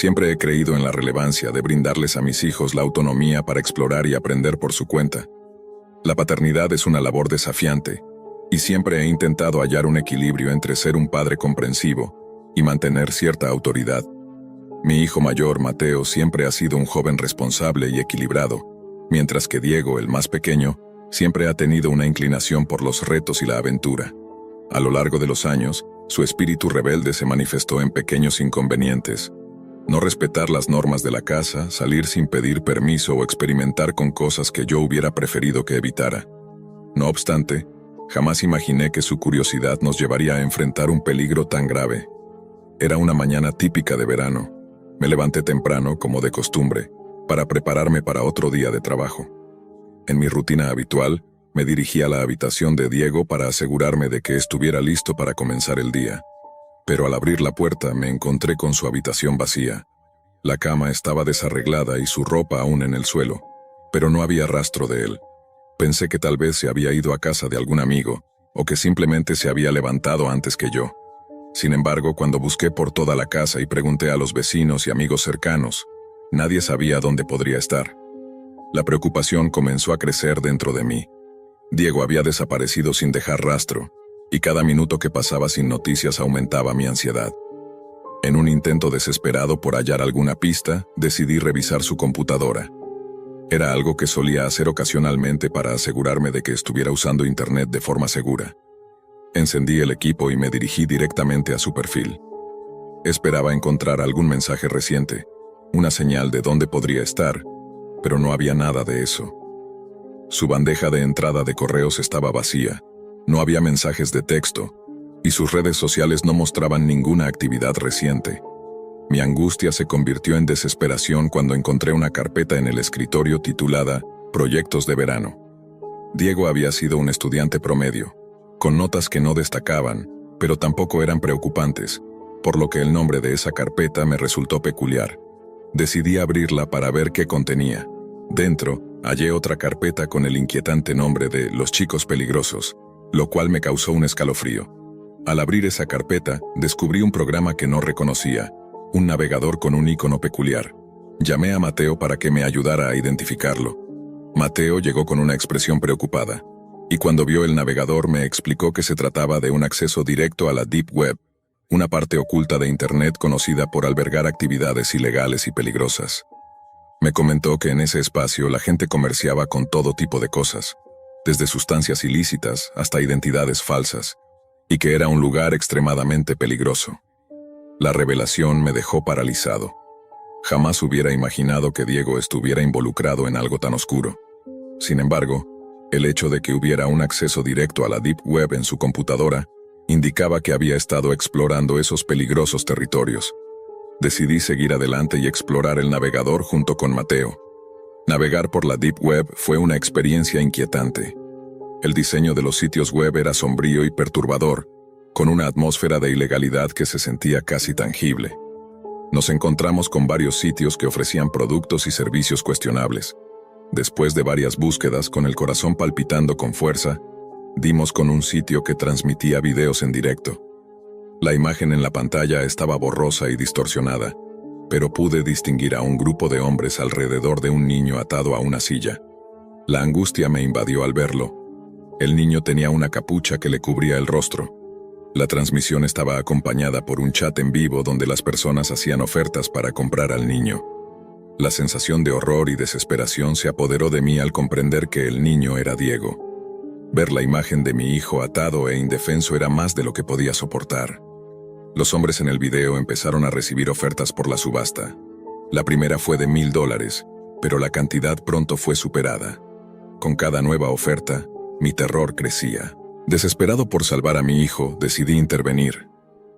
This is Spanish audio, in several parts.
Siempre he creído en la relevancia de brindarles a mis hijos la autonomía para explorar y aprender por su cuenta. La paternidad es una labor desafiante, y siempre he intentado hallar un equilibrio entre ser un padre comprensivo y mantener cierta autoridad. Mi hijo mayor, Mateo, siempre ha sido un joven responsable y equilibrado, mientras que Diego, el más pequeño, siempre ha tenido una inclinación por los retos y la aventura. A lo largo de los años, su espíritu rebelde se manifestó en pequeños inconvenientes. No respetar las normas de la casa, salir sin pedir permiso o experimentar con cosas que yo hubiera preferido que evitara. No obstante, jamás imaginé que su curiosidad nos llevaría a enfrentar un peligro tan grave. Era una mañana típica de verano. Me levanté temprano, como de costumbre, para prepararme para otro día de trabajo. En mi rutina habitual, me dirigí a la habitación de Diego para asegurarme de que estuviera listo para comenzar el día. Pero al abrir la puerta me encontré con su habitación vacía. La cama estaba desarreglada y su ropa aún en el suelo, pero no había rastro de él. Pensé que tal vez se había ido a casa de algún amigo, o que simplemente se había levantado antes que yo. Sin embargo, cuando busqué por toda la casa y pregunté a los vecinos y amigos cercanos, nadie sabía dónde podría estar. La preocupación comenzó a crecer dentro de mí. Diego había desaparecido sin dejar rastro, y cada minuto que pasaba sin noticias aumentaba mi ansiedad. En un intento desesperado por hallar alguna pista, decidí revisar su computadora. Era algo que solía hacer ocasionalmente para asegurarme de que estuviera usando Internet de forma segura. Encendí el equipo y me dirigí directamente a su perfil. Esperaba encontrar algún mensaje reciente, una señal de dónde podría estar, pero no había nada de eso. Su bandeja de entrada de correos estaba vacía, no había mensajes de texto, y sus redes sociales no mostraban ninguna actividad reciente. Mi angustia se convirtió en desesperación cuando encontré una carpeta en el escritorio titulada Proyectos de verano. Diego había sido un estudiante promedio, con notas que no destacaban, pero tampoco eran preocupantes, por lo que el nombre de esa carpeta me resultó peculiar. Decidí abrirla para ver qué contenía. Dentro, hallé otra carpeta con el inquietante nombre de Los chicos peligrosos, lo cual me causó un escalofrío. Al abrir esa carpeta, descubrí un programa que no reconocía, un navegador con un icono peculiar. Llamé a Mateo para que me ayudara a identificarlo. Mateo llegó con una expresión preocupada, y cuando vio el navegador me explicó que se trataba de un acceso directo a la Deep Web, una parte oculta de Internet conocida por albergar actividades ilegales y peligrosas. Me comentó que en ese espacio la gente comerciaba con todo tipo de cosas, desde sustancias ilícitas hasta identidades falsas, y que era un lugar extremadamente peligroso. La revelación me dejó paralizado. Jamás hubiera imaginado que Diego estuviera involucrado en algo tan oscuro. Sin embargo, el hecho de que hubiera un acceso directo a la Deep Web en su computadora indicaba que había estado explorando esos peligrosos territorios. Decidí seguir adelante y explorar el navegador junto con Mateo. Navegar por la Deep Web fue una experiencia inquietante. El diseño de los sitios web era sombrío y perturbador, con una atmósfera de ilegalidad que se sentía casi tangible. Nos encontramos con varios sitios que ofrecían productos y servicios cuestionables. Después de varias búsquedas, con el corazón palpitando con fuerza, dimos con un sitio que transmitía videos en directo. La imagen en la pantalla estaba borrosa y distorsionada, pero pude distinguir a un grupo de hombres alrededor de un niño atado a una silla. La angustia me invadió al verlo. El niño tenía una capucha que le cubría el rostro. La transmisión estaba acompañada por un chat en vivo donde las personas hacían ofertas para comprar al niño. La sensación de horror y desesperación se apoderó de mí al comprender que el niño era Diego. Ver la imagen de mi hijo atado e indefenso era más de lo que podía soportar. Los hombres en el video empezaron a recibir ofertas por la subasta. La primera fue de $1000, pero la cantidad pronto fue superada. Con cada nueva oferta, mi terror crecía. Desesperado por salvar a mi hijo, decidí intervenir.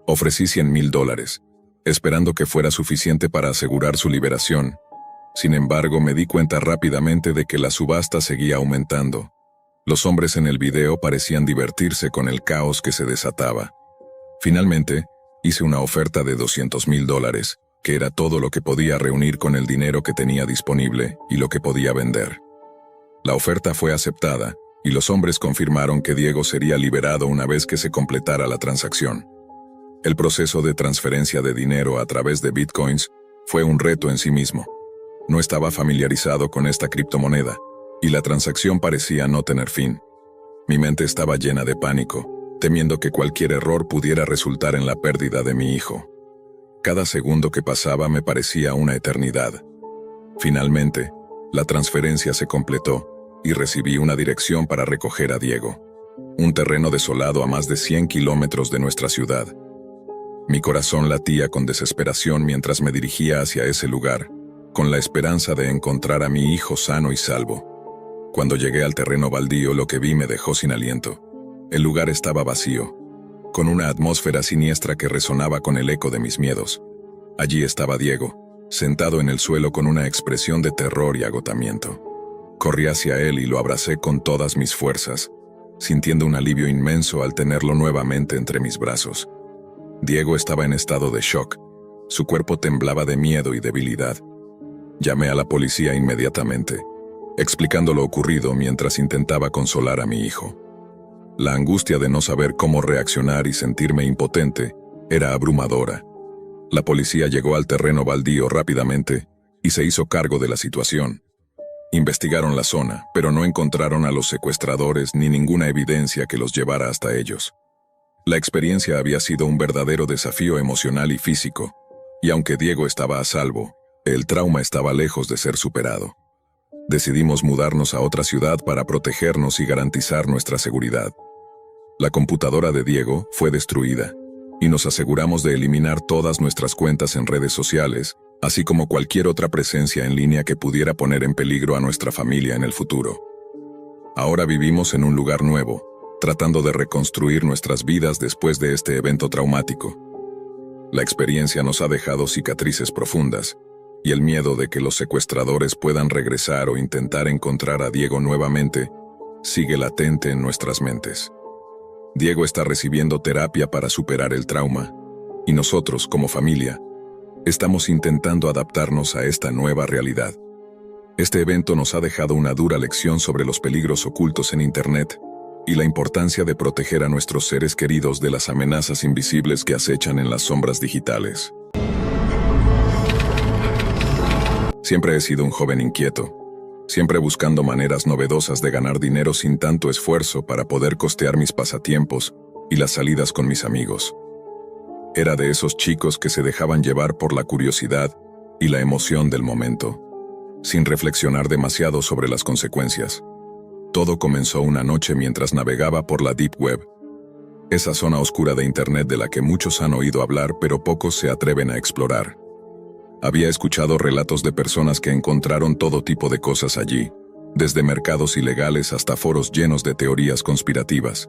Ofrecí $100,000, esperando que fuera suficiente para asegurar su liberación. Sin embargo, me di cuenta rápidamente de que la subasta seguía aumentando. Los hombres en el video parecían divertirse con el caos que se desataba. Finalmente, hice una oferta de $200,000, que era todo lo que podía reunir con el dinero que tenía disponible y lo que podía vender. La oferta fue aceptada, y los hombres confirmaron que Diego sería liberado una vez que se completara la transacción. El proceso de transferencia de dinero a través de bitcoins Fue un reto en sí mismo. No estaba familiarizado con esta criptomoneda, y la transacción parecía no tener fin. Mi mente estaba llena de pánico, temiendo que cualquier error pudiera resultar en la pérdida de mi hijo. Cada segundo que pasaba me parecía una eternidad. Finalmente, la transferencia se completó, y recibí una dirección para recoger a Diego. Un terreno desolado a más de 100 kilómetros de nuestra ciudad. Mi corazón latía con desesperación mientras me dirigía hacia ese lugar, con la esperanza de encontrar a mi hijo sano y salvo. Cuando llegué al terreno baldío, lo que vi me dejó sin aliento. El lugar estaba vacío, con una atmósfera siniestra que resonaba con el eco de mis miedos. Allí estaba Diego, sentado en el suelo con una expresión de terror y agotamiento. Corrí hacia él y lo abracé con todas mis fuerzas, sintiendo un alivio inmenso al tenerlo nuevamente entre mis brazos. Diego estaba en estado de shock. Su cuerpo temblaba de miedo y debilidad. Llamé a la policía inmediatamente, explicando lo ocurrido mientras intentaba consolar a mi hijo. La angustia de no saber cómo reaccionar y sentirme impotente era abrumadora. La policía llegó al terreno baldío rápidamente y se hizo cargo de la situación. Investigaron la zona, pero no encontraron a los secuestradores ni ninguna evidencia que los llevara hasta ellos. La experiencia había sido un verdadero desafío emocional y físico, y aunque Diego estaba a salvo, el trauma estaba lejos de ser superado. Decidimos mudarnos a otra ciudad para protegernos y garantizar nuestra seguridad. La computadora de Diego fue destruida, y nos aseguramos de eliminar todas nuestras cuentas en redes sociales, así como cualquier otra presencia en línea que pudiera poner en peligro a nuestra familia en el futuro. Ahora vivimos en un lugar nuevo, tratando de reconstruir nuestras vidas después de este evento traumático. La experiencia nos ha dejado cicatrices profundas, y el miedo de que los secuestradores puedan regresar o intentar encontrar a Diego nuevamente sigue latente en nuestras mentes. Diego está recibiendo terapia para superar el trauma, y nosotros, como familia, estamos intentando adaptarnos a esta nueva realidad. Este evento nos ha dejado una dura lección sobre los peligros ocultos en Internet y la importancia de proteger a nuestros seres queridos de las amenazas invisibles que acechan en las sombras digitales. Siempre he sido un joven inquieto, siempre buscando maneras novedosas de ganar dinero sin tanto esfuerzo para poder costear mis pasatiempos y las salidas con mis amigos. Era de esos chicos que se dejaban llevar por la curiosidad y la emoción del momento, sin reflexionar demasiado sobre las consecuencias. Todo comenzó una noche mientras navegaba por la Deep Web, esa zona oscura de Internet de la que muchos han oído hablar pero pocos se atreven a explorar. Había escuchado relatos de personas que encontraron todo tipo de cosas allí, desde mercados ilegales hasta foros llenos de teorías conspirativas.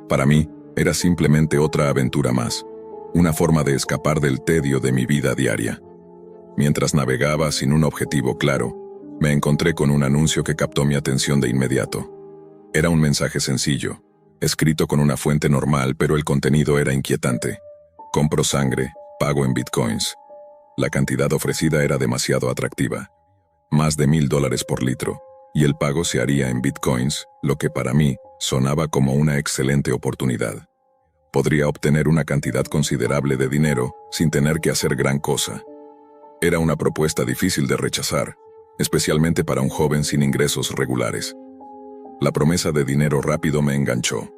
Para mí, era simplemente otra aventura más, una forma de escapar del tedio de mi vida diaria. Mientras navegaba sin un objetivo claro, me encontré con un anuncio que captó mi atención de inmediato. Era un mensaje sencillo, escrito con una fuente normal, pero el contenido era inquietante. Compro sangre, pago en bitcoins. La cantidad ofrecida era demasiado atractiva. Más de $1,000 por litro, y el pago se haría en bitcoins, lo que para mí sonaba como una excelente oportunidad. Podría obtener una cantidad considerable de dinero sin tener que hacer gran cosa. Era una propuesta difícil de rechazar, especialmente para un joven sin ingresos regulares. La promesa de dinero rápido me enganchó.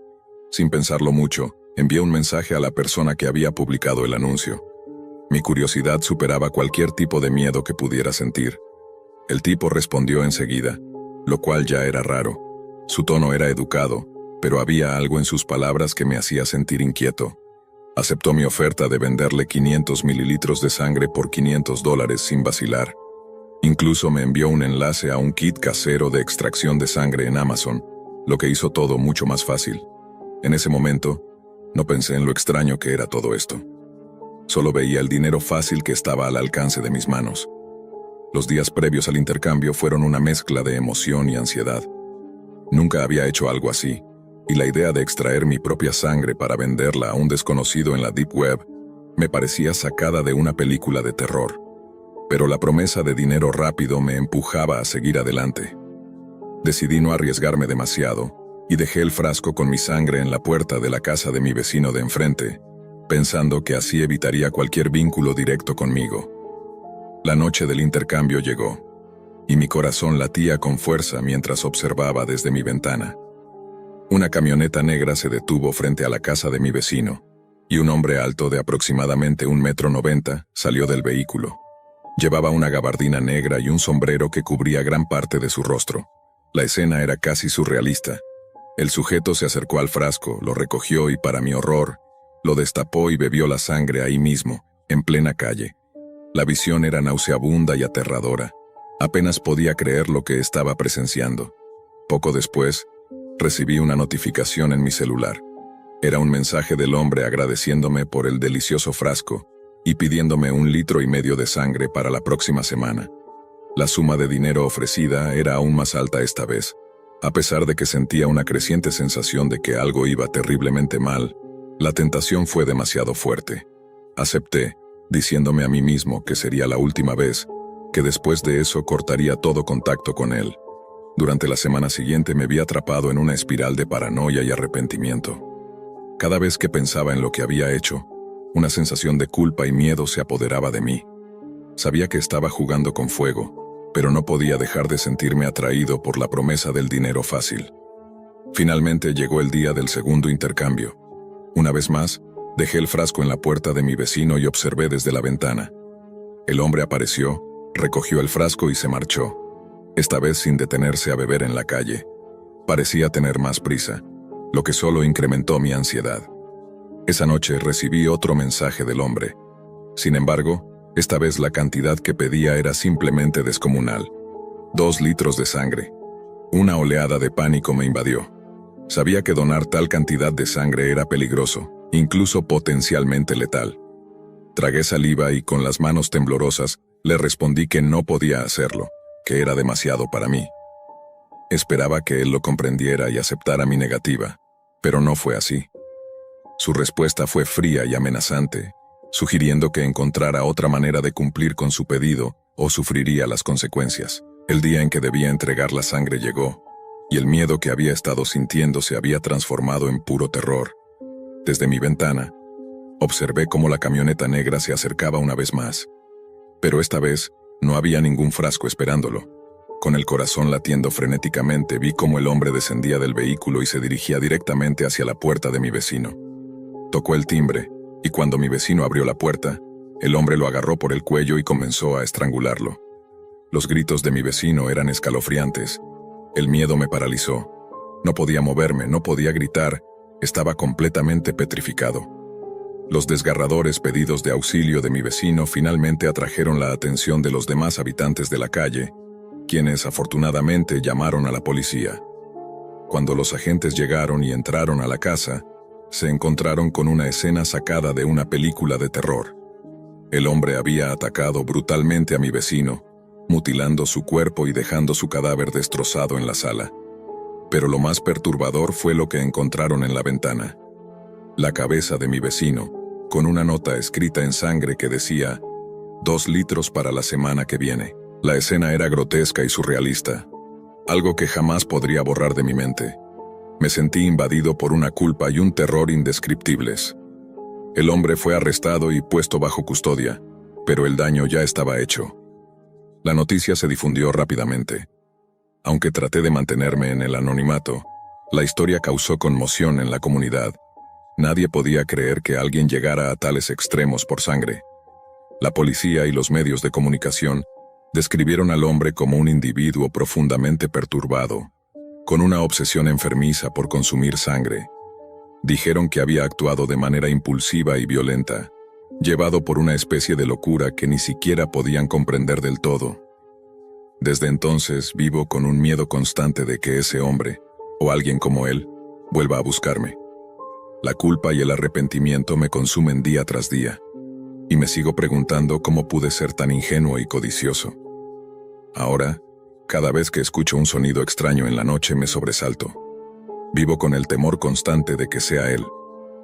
Sin pensarlo mucho, envié un mensaje a la persona que había publicado el anuncio. Mi curiosidad superaba cualquier tipo de miedo que pudiera sentir. El tipo respondió enseguida, lo cual ya era raro. Su tono era educado, pero había algo en sus palabras que me hacía sentir inquieto. Aceptó mi oferta de venderle 500 mililitros de sangre por $500 sin vacilar. Incluso me envió un enlace a un kit casero de extracción de sangre en Amazon, lo que hizo todo mucho más fácil. En ese momento, no pensé en lo extraño que era todo esto. Solo veía el dinero fácil que estaba al alcance de mis manos. Los días previos al intercambio fueron una mezcla de emoción y ansiedad. Nunca había hecho algo así, y la idea de extraer mi propia sangre para venderla a un desconocido en la Deep Web me parecía sacada de una película de terror. Pero la promesa de dinero rápido me empujaba a seguir adelante. Decidí no arriesgarme demasiado, y dejé el frasco con mi sangre en la puerta de la casa de mi vecino de enfrente, pensando que así evitaría cualquier vínculo directo conmigo. La noche del intercambio llegó, y mi corazón latía con fuerza mientras observaba desde mi ventana. Una camioneta negra se detuvo frente a la casa de mi vecino, y un hombre alto de aproximadamente 1,90 m salió del vehículo. Llevaba una gabardina negra y un sombrero que cubría gran parte de su rostro. La escena era casi surrealista. El sujeto se acercó al frasco, lo recogió y, para mi horror, lo destapó y bebió la sangre ahí mismo, en plena calle. La visión era nauseabunda y aterradora. Apenas podía creer lo que estaba presenciando. Poco después, recibí una notificación en mi celular. Era un mensaje del hombre agradeciéndome por el delicioso frasco y pidiéndome 1,5 litros de sangre para la próxima semana. La suma de dinero ofrecida era aún más alta esta vez. A pesar de que sentía una creciente sensación de que algo iba terriblemente mal, la tentación fue demasiado fuerte. Acepté, diciéndome a mí mismo que sería la última vez, que después de eso cortaría todo contacto con él. Durante la semana siguiente me vi atrapado en una espiral de paranoia y arrepentimiento. Cada vez que pensaba en lo que había hecho, una sensación de culpa y miedo se apoderaba de mí. Sabía que estaba jugando con fuego, pero no podía dejar de sentirme atraído por la promesa del dinero fácil. Finalmente llegó el día del segundo intercambio. Una vez más, dejé el frasco en la puerta de mi vecino y observé desde la ventana. El hombre apareció, recogió el frasco y se marchó, esta vez sin detenerse a beber en la calle. Parecía tener más prisa, lo que solo incrementó mi ansiedad. Esa noche recibí otro mensaje del hombre. Sin embargo, esta vez la cantidad que pedía era simplemente descomunal. 2 litros de sangre. Una oleada de pánico me invadió. Sabía que donar tal cantidad de sangre era peligroso, incluso potencialmente letal. Tragué saliva y con las manos temblorosas le respondí que no podía hacerlo, que era demasiado para mí. Esperaba que él lo comprendiera y aceptara mi negativa, pero no fue así. Su respuesta fue fría y amenazante, sugiriendo que encontrara otra manera de cumplir con su pedido o sufriría las consecuencias. El día en que debía entregar la sangre llegó, y el miedo que había estado sintiendo se había transformado en puro terror. Desde mi ventana, observé cómo la camioneta negra se acercaba una vez más. Pero esta vez, no había ningún frasco esperándolo. Con el corazón latiendo frenéticamente, vi cómo el hombre descendía del vehículo y se dirigía directamente hacia la puerta de mi vecino. Tocó el timbre, y cuando mi vecino abrió la puerta, el hombre lo agarró por el cuello y comenzó a estrangularlo. Los gritos de mi vecino eran escalofriantes. El miedo me paralizó. No podía moverme, no podía gritar, estaba completamente petrificado. Los desgarradores pedidos de auxilio de mi vecino finalmente atrajeron la atención de los demás habitantes de la calle, quienes afortunadamente llamaron a la policía. Cuando los agentes llegaron y entraron a la casa, se encontraron con una escena sacada de una película de terror. El hombre había atacado brutalmente a mi vecino, mutilando su cuerpo y dejando su cadáver destrozado en la sala. Pero lo más perturbador fue lo que encontraron en la ventana. La cabeza de mi vecino, con una nota escrita en sangre que decía 2 litros para la semana que viene. La escena era grotesca y surrealista, algo que jamás podría borrar de mi mente. Me sentí invadido por una culpa y un terror indescriptibles. El hombre fue arrestado y puesto bajo custodia, pero el daño ya estaba hecho. La noticia se difundió rápidamente. Aunque traté de mantenerme en el anonimato, la historia causó conmoción en la comunidad. Nadie podía creer que alguien llegara a tales extremos por sangre. La policía y los medios de comunicación describieron al hombre como un individuo profundamente perturbado, con una obsesión enfermiza por consumir sangre. Dijeron que había actuado de manera impulsiva y violenta, llevado por una especie de locura que ni siquiera podían comprender del todo. Desde entonces vivo con un miedo constante de que ese hombre, o alguien como él, vuelva a buscarme. La culpa y el arrepentimiento me consumen día tras día, y me sigo preguntando cómo pude ser tan ingenuo y codicioso. Ahora, cada vez que escucho un sonido extraño en la noche me sobresalto. Vivo con el temor constante de que sea él,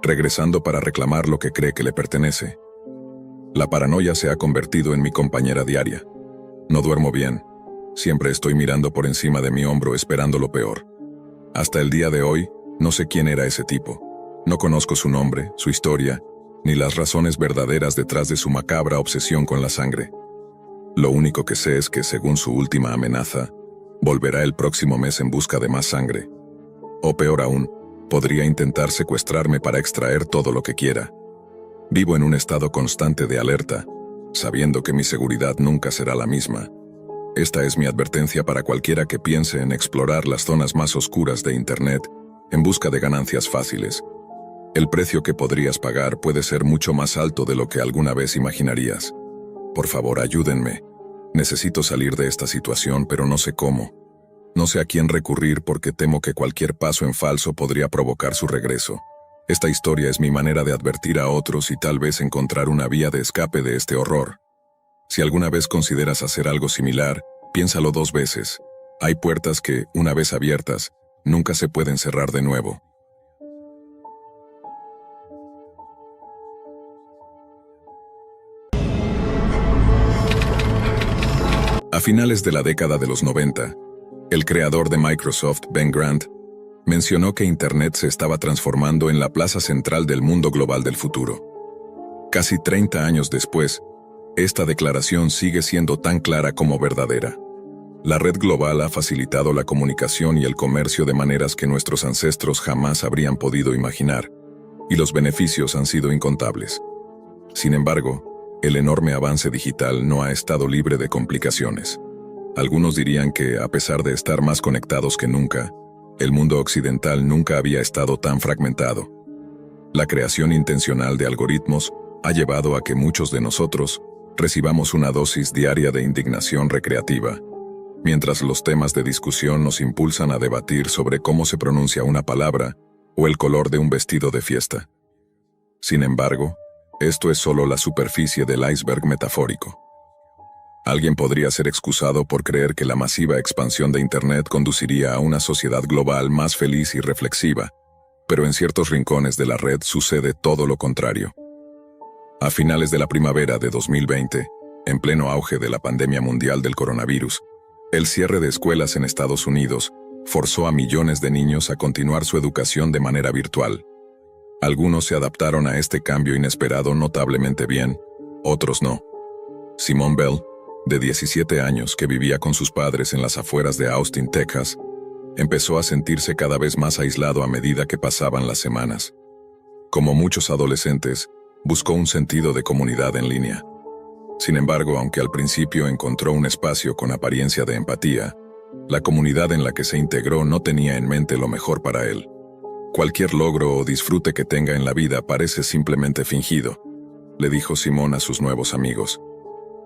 regresando para reclamar lo que cree que le pertenece. La paranoia se ha convertido en mi compañera diaria. No duermo bien, siempre estoy mirando por encima de mi hombro esperando lo peor. Hasta el día de hoy, no sé quién era ese tipo. No conozco su nombre, su historia, ni las razones verdaderas detrás de su macabra obsesión con la sangre. Lo único que sé es que, según su última amenaza, volverá el próximo mes en busca de más sangre. O peor aún, podría intentar secuestrarme para extraer todo lo que quiera. Vivo en un estado constante de alerta, sabiendo que mi seguridad nunca será la misma. Esta es mi advertencia para cualquiera que piense en explorar las zonas más oscuras de Internet en busca de ganancias fáciles. El precio que podrías pagar puede ser mucho más alto de lo que alguna vez imaginarías. Por favor, ayúdenme. Necesito salir de esta situación, pero no sé cómo. No sé a quién recurrir porque temo que cualquier paso en falso podría provocar su regreso. Esta historia es mi manera de advertir a otros y tal vez encontrar una vía de escape de este horror. Si alguna vez consideras hacer algo similar, piénsalo 2 veces. Hay puertas que, una vez abiertas, nunca se pueden cerrar de nuevo. A finales de la década de los 90, el creador de Microsoft, Ben Grant, mencionó que Internet se estaba transformando en la plaza central del mundo global del futuro. Casi 30 años después, esta declaración sigue siendo tan clara como verdadera. La red global ha facilitado la comunicación y el comercio de maneras que nuestros ancestros jamás habrían podido imaginar, y los beneficios han sido incontables. Sin embargo, el enorme avance digital no ha estado libre de complicaciones. Algunos dirían que, a pesar de estar más conectados que nunca, el mundo occidental nunca había estado tan fragmentado. La creación intencional de algoritmos ha llevado a que muchos de nosotros recibamos una dosis diaria de indignación recreativa, mientras los temas de discusión nos impulsan a debatir sobre cómo se pronuncia una palabra o el color de un vestido de fiesta. Sin embargo, esto es solo la superficie del iceberg metafórico. Alguien podría ser excusado por creer que la masiva expansión de Internet conduciría a una sociedad global más feliz y reflexiva, pero en ciertos rincones de la red sucede todo lo contrario. A finales de la primavera de 2020, en pleno auge de la pandemia mundial del coronavirus, el cierre de escuelas en Estados Unidos forzó a millones de niños a continuar su educación de manera virtual. Algunos se adaptaron a este cambio inesperado notablemente bien, otros no. Simone Bell, de 17 años que vivía con sus padres en las afueras de Austin, Texas, empezó a sentirse cada vez más aislado a medida que pasaban las semanas. Como muchos adolescentes, buscó un sentido de comunidad en línea. Sin embargo, aunque al principio encontró un espacio con apariencia de empatía, la comunidad en la que se integró no tenía en mente lo mejor para él. Cualquier logro o disfrute que tenga en la vida parece simplemente fingido, le dijo Simone a sus nuevos amigos.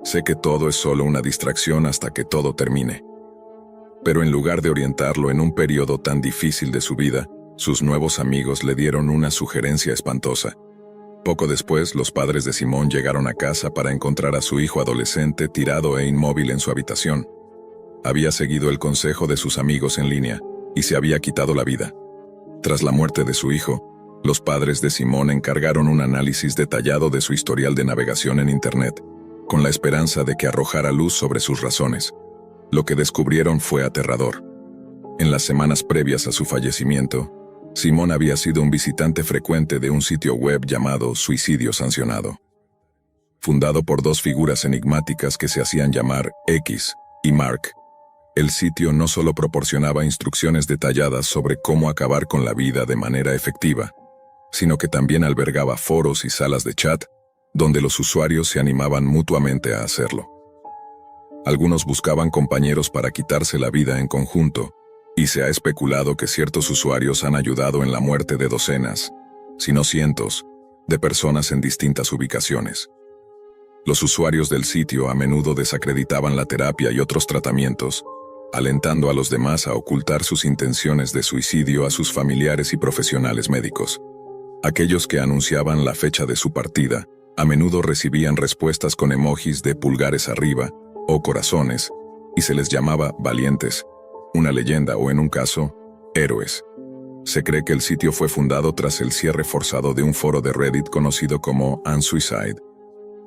Sé que todo es solo una distracción hasta que todo termine. Pero en lugar de orientarlo en un periodo tan difícil de su vida, sus nuevos amigos le dieron una sugerencia espantosa. Poco después, los padres de Simone llegaron a casa para encontrar a su hijo adolescente tirado e inmóvil en su habitación. Había seguido el consejo de sus amigos en línea y se había quitado la vida. Tras la muerte de su hijo, los padres de Simone encargaron un análisis detallado de su historial de navegación en Internet, con la esperanza de que arrojara luz sobre sus razones. Lo que descubrieron fue aterrador. En las semanas previas a su fallecimiento, Simone había sido un visitante frecuente de un sitio web llamado Suicidio Sancionado. Fundado por 2 figuras enigmáticas que se hacían llamar X y Mark, el sitio no solo proporcionaba instrucciones detalladas sobre cómo acabar con la vida de manera efectiva, sino que también albergaba foros y salas de chat donde los usuarios se animaban mutuamente a hacerlo. Algunos buscaban compañeros para quitarse la vida en conjunto, y se ha especulado que ciertos usuarios han ayudado en la muerte de docenas, si no cientos, de personas en distintas ubicaciones. Los usuarios del sitio a menudo desacreditaban la terapia y otros tratamientos, alentando a los demás a ocultar sus intenciones de suicidio a sus familiares y profesionales médicos. Aquellos que anunciaban la fecha de su partida, a menudo recibían respuestas con emojis de pulgares arriba o corazones, y se les llamaba valientes, una leyenda o, en un caso, héroes. Se cree que el sitio fue fundado tras el cierre forzado de un foro de Reddit conocido como Unsuicide.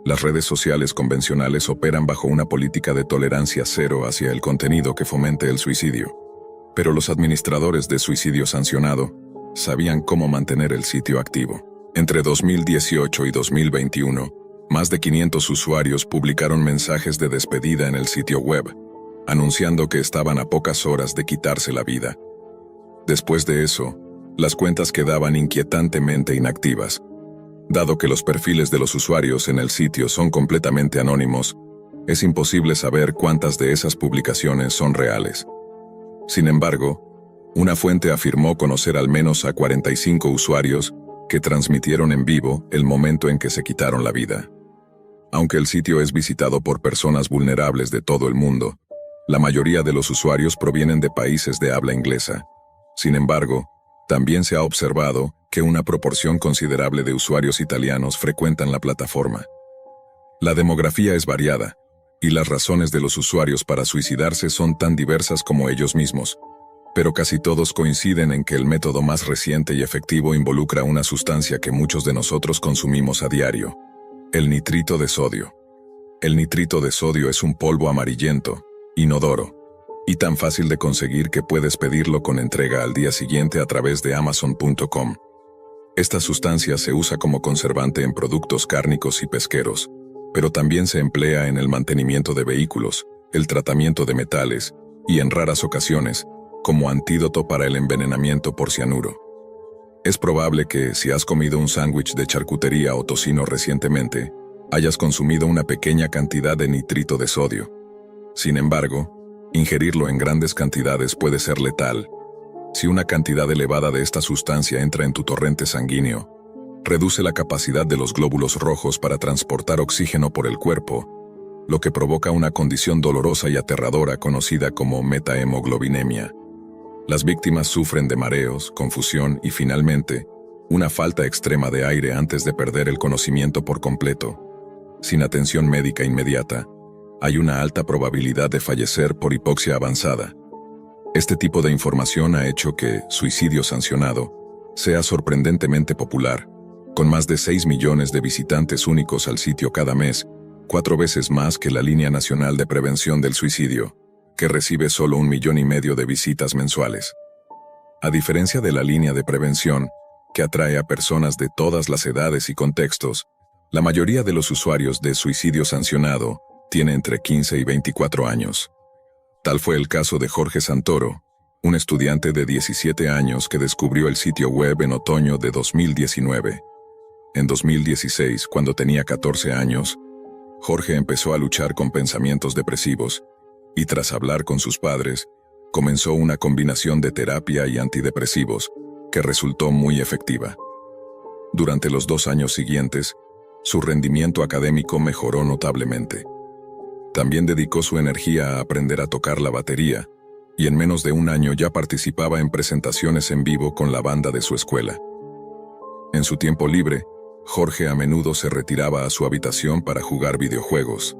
Las redes sociales convencionales operan bajo una política de tolerancia cero hacia el contenido que fomente el suicidio. Pero los administradores de Suicidio Sancionado sabían cómo mantener el sitio activo. Entre 2018 y 2021, Más de 500 usuarios publicaron mensajes de despedida en el sitio web, anunciando que estaban a pocas horas de quitarse la vida. Después de eso, las cuentas quedaban inquietantemente inactivas. Dado que los perfiles de los usuarios en el sitio son completamente anónimos, es imposible saber cuántas de esas publicaciones son reales. Sin embargo, una fuente afirmó conocer al menos a 45 usuarios que transmitieron en vivo el momento en que se quitaron la vida. Aunque el sitio es visitado por personas vulnerables de todo el mundo, la mayoría de los usuarios provienen de países de habla inglesa. Sin embargo, también se ha observado que una proporción considerable de usuarios italianos frecuentan la plataforma. La demografía es variada, y las razones de los usuarios para suicidarse son tan diversas como ellos mismos, pero casi todos coinciden en que el método más reciente y efectivo involucra una sustancia que muchos de nosotros consumimos a diario: el nitrito de sodio. El nitrito de sodio es un polvo amarillento, inodoro, y tan fácil de conseguir que puedes pedirlo con entrega al día siguiente a través de Amazon.com. Esta sustancia se usa como conservante en productos cárnicos y pesqueros, pero también se emplea en el mantenimiento de vehículos, el tratamiento de metales, y en raras ocasiones, como antídoto para el envenenamiento por cianuro. Es probable que, si has comido un sándwich de charcutería o tocino recientemente, hayas consumido una pequeña cantidad de nitrito de sodio. Sin embargo, ingerirlo en grandes cantidades puede ser letal. Si una cantidad elevada de esta sustancia entra en tu torrente sanguíneo, reduce la capacidad de los glóbulos rojos para transportar oxígeno por el cuerpo, lo que provoca una condición dolorosa y aterradora conocida como metahemoglobinemia. Las víctimas sufren de mareos, confusión y, finalmente, una falta extrema de aire antes de perder el conocimiento por completo. Sin atención médica inmediata, hay una alta probabilidad de fallecer por hipoxia avanzada. Este tipo de información ha hecho que Suicidio Sancionado sea sorprendentemente popular, con más de 6 millones de visitantes únicos al sitio cada mes, 4 veces más que la Línea Nacional de Prevención del Suicidio, que recibe solo 1,5 millones de visitas mensuales. A diferencia de la línea de prevención, que atrae a personas de todas las edades y contextos, la mayoría de los usuarios de Suicidio Sancionado tiene entre 15 y 24 años. Tal fue el caso de Jorge Santoro, un estudiante de 17 años que descubrió el sitio web en otoño de 2019. En 2016, cuando tenía 14 años, Jorge empezó a luchar con pensamientos depresivos, y tras hablar con sus padres, comenzó una combinación de terapia y antidepresivos que resultó muy efectiva. Durante los 2 años siguientes, su rendimiento académico mejoró notablemente. También dedicó su energía a aprender a tocar la batería, y en menos de 1 año ya participaba en presentaciones en vivo con la banda de su escuela. En su tiempo libre, Jorge a menudo se retiraba a su habitación para jugar videojuegos,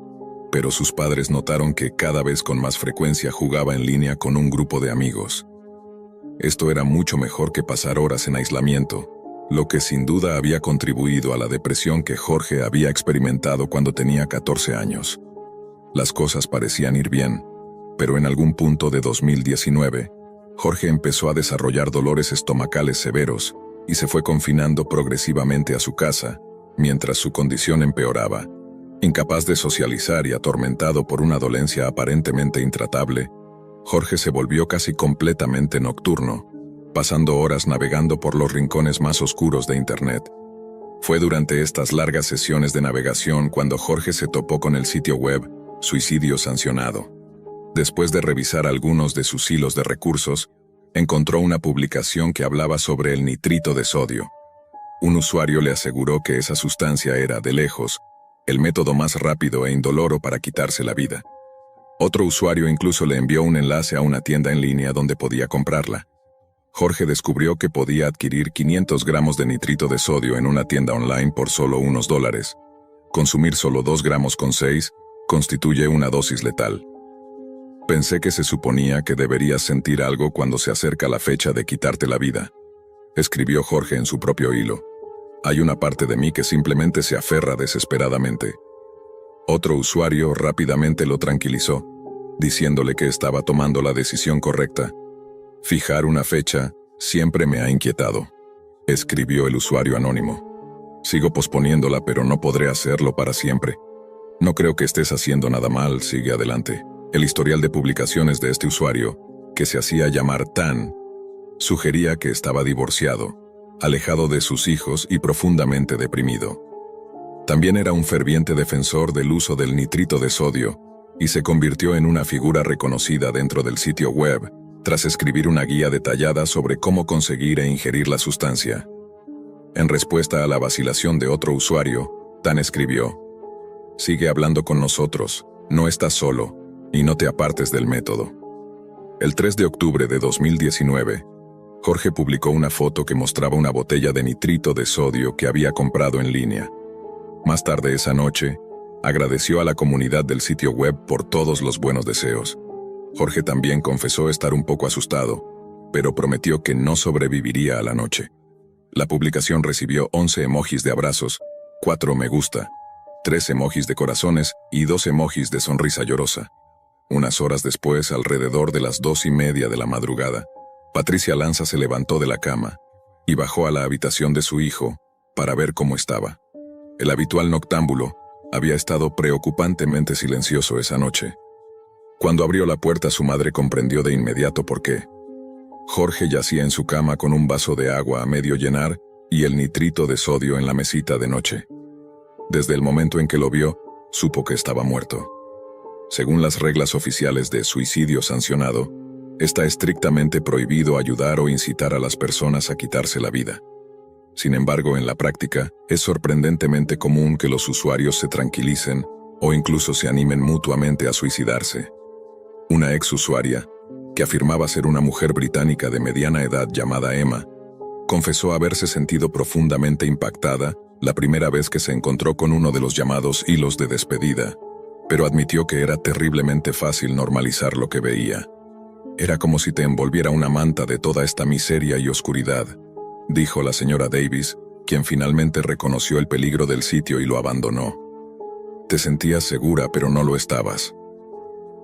pero sus padres notaron que cada vez con más frecuencia jugaba en línea con un grupo de amigos. Esto era mucho mejor que pasar horas en aislamiento, lo que sin duda había contribuido a la depresión que Jorge había experimentado cuando tenía 14 años. Las cosas parecían ir bien, pero en algún punto de 2019, Jorge empezó a desarrollar dolores estomacales severos y se fue confinando progresivamente a su casa, mientras su condición empeoraba. Incapaz de socializar y atormentado por una dolencia aparentemente intratable, Jorge se volvió casi completamente nocturno, pasando horas navegando por los rincones más oscuros de Internet. Fue durante estas largas sesiones de navegación cuando Jorge se topó con el sitio web Suicidio Sancionado. Después de revisar algunos de sus hilos de recursos, encontró una publicación que hablaba sobre el nitrito de sodio. Un usuario le aseguró que esa sustancia era, de lejos, el método más rápido e indoloro para quitarse la vida. Otro usuario incluso le envió un enlace a una tienda en línea donde podía comprarla. Jorge descubrió que podía adquirir 500 gramos de nitrito de sodio en una tienda online por solo unos $. Consumir solo 2,6 gramos constituye una dosis letal. Pensé que se suponía que deberías sentir algo cuando se acerca la fecha de quitarte la vida, escribió Jorge en su propio hilo. Hay una parte de mí que simplemente se aferra desesperadamente. Otro usuario rápidamente lo tranquilizó, diciéndole que estaba tomando la decisión correcta. Fijar una fecha siempre me ha inquietado, escribió el usuario anónimo. Sigo posponiéndola, pero no podré hacerlo para siempre. No creo que estés haciendo nada mal, sigue adelante. El historial de publicaciones de este usuario, que se hacía llamar Tan, sugería que estaba divorciado, alejado de sus hijos y profundamente deprimido. También era un ferviente defensor del uso del nitrito de sodio y se convirtió en una figura reconocida dentro del sitio web tras escribir una guía detallada sobre cómo conseguir e ingerir la sustancia. En respuesta a la vacilación de otro usuario, Tan escribió: «Sigue hablando con nosotros, no estás solo, y no te apartes del método». El 3 de octubre de 2019, Jorge publicó una foto que mostraba una botella de nitrito de sodio que había comprado en línea. Más tarde esa noche, agradeció a la comunidad del sitio web por todos los buenos deseos. Jorge también confesó estar un poco asustado, pero prometió que no sobreviviría a la noche. La publicación recibió 11 emojis de abrazos, 4 me gusta, 3 emojis de corazones y 2 emojis de sonrisa llorosa. Unas horas después, alrededor de las 2:30 de la madrugada, Patricia Lanza se levantó de la cama y bajó a la habitación de su hijo para ver cómo estaba. El habitual noctámbulo había estado preocupantemente silencioso esa noche. Cuando abrió la puerta, su madre comprendió de inmediato por qué. Jorge yacía en su cama con un vaso de agua a medio llenar y el nitrito de sodio en la mesita de noche. Desde el momento en que lo vio, supo que estaba muerto. Según las reglas oficiales de suicidio sancionado, está estrictamente prohibido ayudar o incitar a las personas a quitarse la vida. Sin embargo, en la práctica, es sorprendentemente común que los usuarios se tranquilicen o incluso se animen mutuamente a suicidarse. Una ex usuaria, que afirmaba ser una mujer británica de mediana edad llamada Emma, confesó haberse sentido profundamente impactada la primera vez que se encontró con uno de los llamados hilos de despedida, pero admitió que era terriblemente fácil normalizar lo que veía. «Era como si te envolviera una manta de toda esta miseria y oscuridad», dijo la señora Davis, quien finalmente reconoció el peligro del sitio y lo abandonó. «Te sentías segura, pero no lo estabas».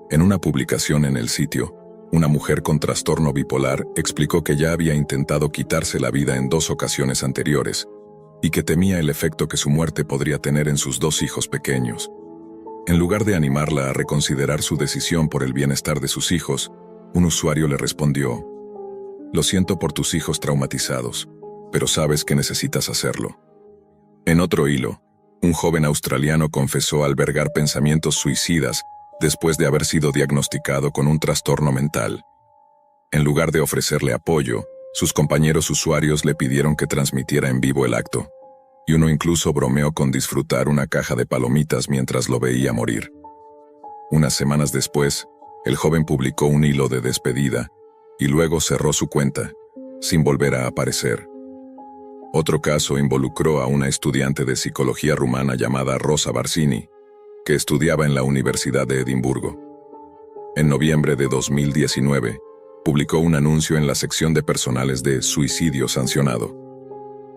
En una publicación en el sitio, una mujer con trastorno bipolar explicó que ya había intentado quitarse la vida en 2 ocasiones anteriores y que temía el efecto que su muerte podría tener en sus 2 hijos pequeños. En lugar de animarla a reconsiderar su decisión por el bienestar de sus hijos, un usuario le respondió: «Lo siento por tus hijos traumatizados, pero sabes que necesitas hacerlo». En otro hilo, un joven australiano confesó albergar pensamientos suicidas después de haber sido diagnosticado con un trastorno mental. En lugar de ofrecerle apoyo, sus compañeros usuarios le pidieron que transmitiera en vivo el acto, y uno incluso bromeó con disfrutar una caja de palomitas mientras lo veía morir. Unas semanas después, el joven publicó un hilo de despedida y luego cerró su cuenta, sin volver a aparecer. Otro caso involucró a una estudiante de psicología rumana llamada Rosa Barzini, que estudiaba en la Universidad de Edimburgo. En noviembre de 2019, publicó un anuncio en la sección de personales de Suicidio Sancionado.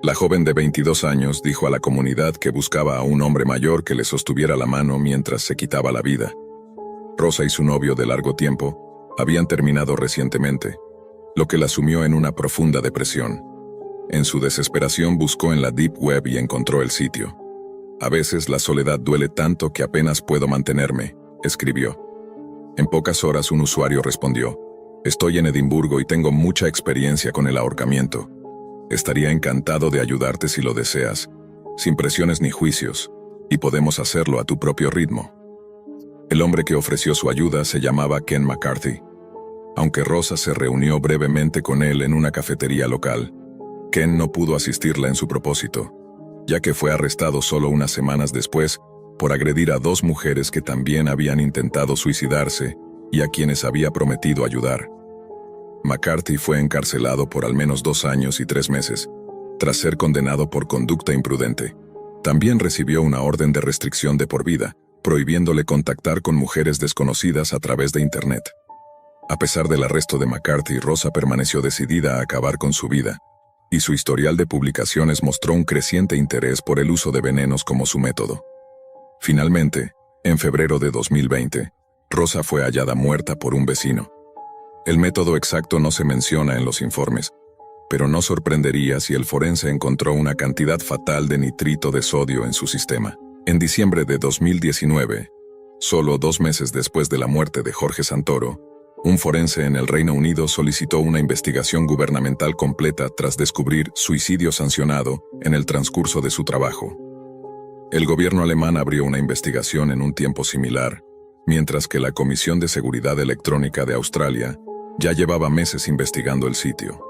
La joven de 22 años dijo a la comunidad que buscaba a un hombre mayor que le sostuviera la mano mientras se quitaba la vida. Rosa y su novio de largo tiempo habían terminado recientemente, lo que la sumió en una profunda depresión. En su desesperación buscó en la Deep Web y encontró el sitio. «A veces la soledad duele tanto que apenas puedo mantenerme», escribió. En pocas horas un usuario respondió: «Estoy en Edimburgo y tengo mucha experiencia con el ahorcamiento. Estaría encantado de ayudarte si lo deseas, sin presiones ni juicios, y podemos hacerlo a tu propio ritmo». El hombre que ofreció su ayuda se llamaba Ken McCarthy. Aunque Rosa se reunió brevemente con él en una cafetería local, Ken no pudo asistirla en su propósito, ya que fue arrestado solo unas semanas después por agredir a 2 mujeres que también habían intentado suicidarse y a quienes había prometido ayudar. McCarthy fue encarcelado por al menos 2 años y 3 meses, tras ser condenado por conducta imprudente. También recibió una orden de restricción de por vida, prohibiéndole contactar con mujeres desconocidas a través de Internet. A pesar del arresto de McCarthy, Rosa permaneció decidida a acabar con su vida, y su historial de publicaciones mostró un creciente interés por el uso de venenos como su método. Finalmente, en febrero de 2020, Rosa fue hallada muerta por un vecino. El método exacto no se menciona en los informes, pero no sorprendería si el forense encontró una cantidad fatal de nitrito de sodio en su sistema. En diciembre de 2019, solo 2 meses después de la muerte de Jorge Santoro, un forense en el Reino Unido solicitó una investigación gubernamental completa tras descubrir suicidio sancionado en el transcurso de su trabajo. El gobierno alemán abrió una investigación en un tiempo similar, mientras que la Comisión de Seguridad Electrónica de Australia ya llevaba meses investigando el sitio.